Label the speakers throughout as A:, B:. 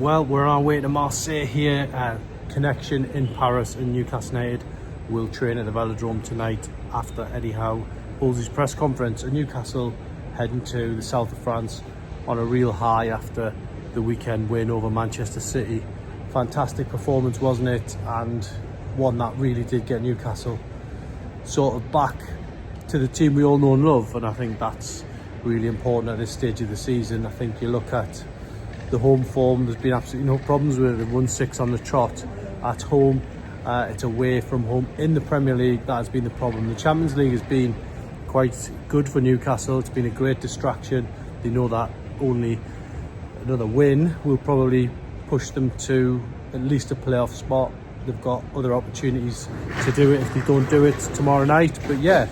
A: Well, we're on our way to Marseille here at Connection in Paris, and Newcastle United will train at the Velodrome tonight after Eddie Howe holds his press conference. And Newcastle heading to the south of France on a real high after the weekend win over Manchester City. Fantastic performance, wasn't it? And one that really did get Newcastle sort of back to the team we all know and love, and I think that's really important at this stage of the season. I think you look at the home form, there's been absolutely no problems with it. They've won 6 on the trot at home. It's away from home in the Premier League that has been the problem. The Champions League has been quite good for Newcastle. It's been a great distraction. They know that only another win will probably push them to at least a playoff spot. They've got other opportunities to do it if they don't do it tomorrow night. But yeah,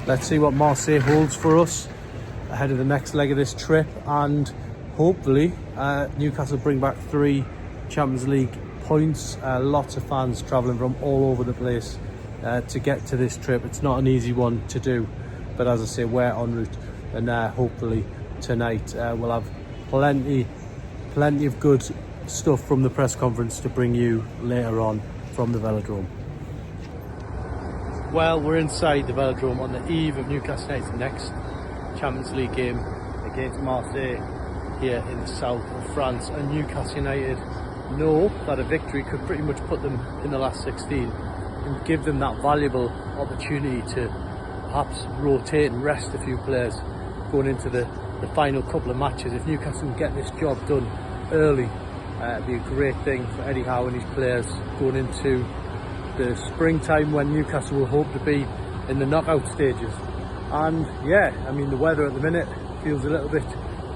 A: let's see what Marseille holds for us ahead of the next leg of this trip, and hopefully Newcastle bring back 3 Champions League points. Lots of fans travelling from all over the place to get to this trip. It's not an easy one to do, but as I say, we're en route, and hopefully tonight we'll have plenty of good stuff from the press conference to bring you later on from the Velodrome. Well, we're inside the Velodrome on the eve of Newcastle United's next Champions League game against Marseille here in the south of France, and Newcastle United know that a victory could pretty much put them in the last 16 and give them that valuable opportunity to perhaps rotate and rest a few players going into the final couple of matches. If Newcastle can get this job done early, it'd be a great thing for Eddie Howe and his players going into the springtime when Newcastle will hope to be in the knockout stages. And yeah, I mean, the weather at the minute feels a little bit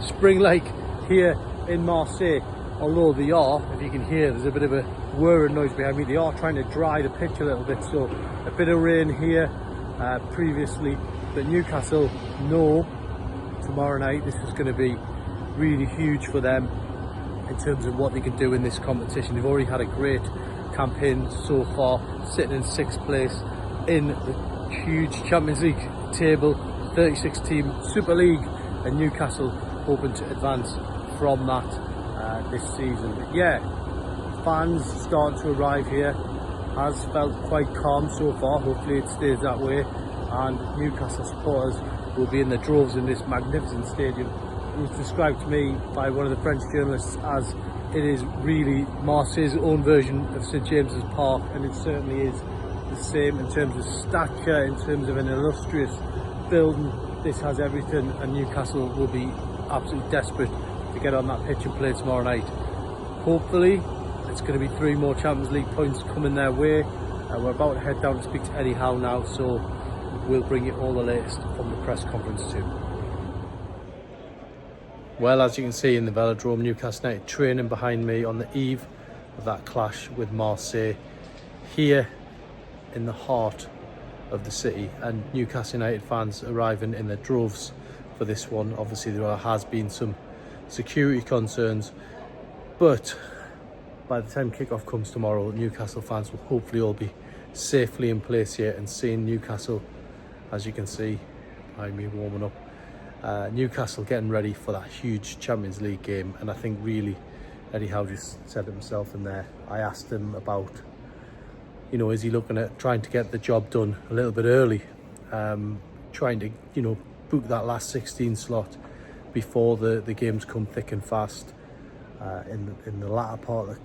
A: spring-like here in Marseille, although they are, if you can hear, there's a bit of a whirring noise behind me. They are trying to dry the pitch a little bit, so a bit of rain here previously, but Newcastle know tomorrow night this is going to be really huge for them in terms of what they can do in this competition. They've already had a great campaign so far, sitting in 6th place in the huge Champions League table, 36 team Super League, and Newcastle hoping to advance from that this season. But yeah, fans starting to arrive here. Has felt quite calm so far. Hopefully it stays that way, and Newcastle supporters will be in the droves in this magnificent stadium. It was described to me by one of the French journalists as it is really Marseille's own version of St James's Park, and it certainly is the same in terms of stature, in terms of an illustrious building. This has everything, and Newcastle will be absolutely desperate to get on that pitch and play tomorrow night. Hopefully it's going to be 3 more Champions League points coming their way. We're about to head down to speak to Eddie Howe now, so we'll bring you all the latest from the press conference too. Well, as you can see in the Velodrome, Newcastle United training behind me on the eve of that clash with Marseille here in the heart of the city, and Newcastle United fans arriving in their droves for this one. Obviously there has been some security concerns, but by the time kickoff comes tomorrow, Newcastle fans will hopefully all be safely in place here, and seeing Newcastle, as you can see behind me, warming up. Newcastle getting ready for that huge Champions League game. And I think really Eddie Howe just said it himself in there. I asked him about, you know, is he looking at trying to get the job done a little bit early, trying to, you know, book that last 16 slot before the games come thick and fast in the latter part of the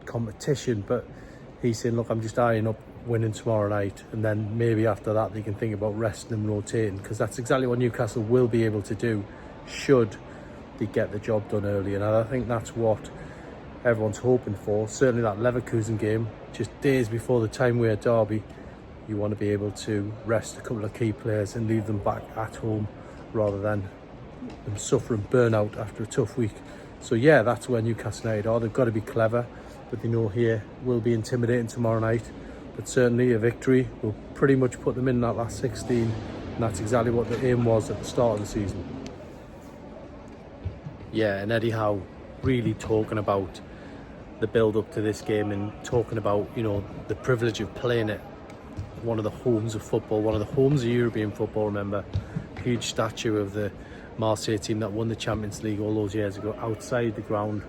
A: competition. But he's saying, look, I'm just eyeing up winning tomorrow night, and then maybe after that they can think about resting and rotating, because that's exactly what Newcastle will be able to do should they get the job done early. And I think that's what everyone's hoping for. Certainly that Leverkusen game, just days before the time-wear derby, you want to be able to rest a couple of key players and leave them back at home rather than them suffering burnout after a tough week. So yeah, that's where Newcastle United are. They've got to be clever, but they know here will be intimidating tomorrow night. But certainly a victory will pretty much put them in that last 16, and that's exactly what the aim was at the start of the season. Yeah, and Eddie Howe really talking about the build up to this game, and talking about, you know, the privilege of playing it, one of the homes of football, one of the homes of European football. Remember, huge statue of the Marseille team that won the Champions League all those years ago outside the ground.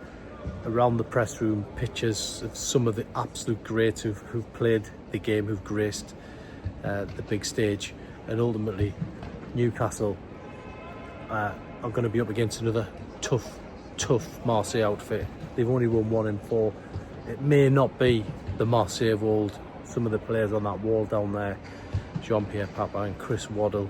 A: around the press room pictures of some of the absolute greats who've played the game, who've graced the big stage, and ultimately Newcastle are going to be up against another tough Marseille outfit. They've only won 1 in 4. It may not be the Marseille of old. Some of the players on that wall down there, Jean-Pierre Papin, Chris Waddle,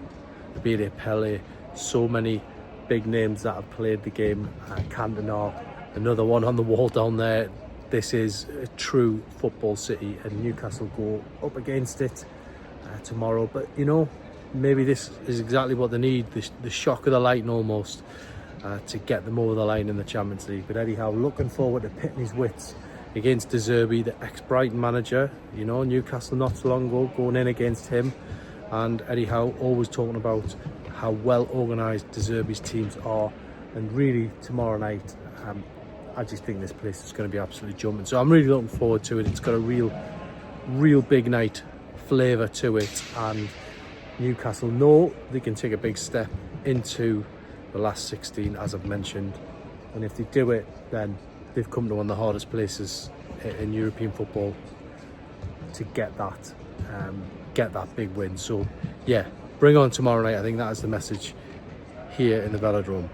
A: Abedi Pele, so many big names that have played the game. Cantona, another one on the wall down there. This is a true football city, and Newcastle go up against it tomorrow. But you know, maybe this is exactly what they need, the shock of the lightning almost, to get them over the line in the Champions League. But Eddie Howe looking forward to pitting his wits against De Zerbi, the ex-Brighton manager. You know, Newcastle not so long ago going in against him, and Eddie Howe always talking about how well organised De Zerbi's teams are. And really tomorrow night, I just think this place is going to be absolutely jumping. So I'm really looking forward to it. It's got a real big night flavour to it, and Newcastle know they can take a big step into the last 16, as I've mentioned. And if they do it, then they've come to one of the hardest places in European football to get that big win. So yeah, bring on tomorrow night. I think that is the message here in the Velodrome.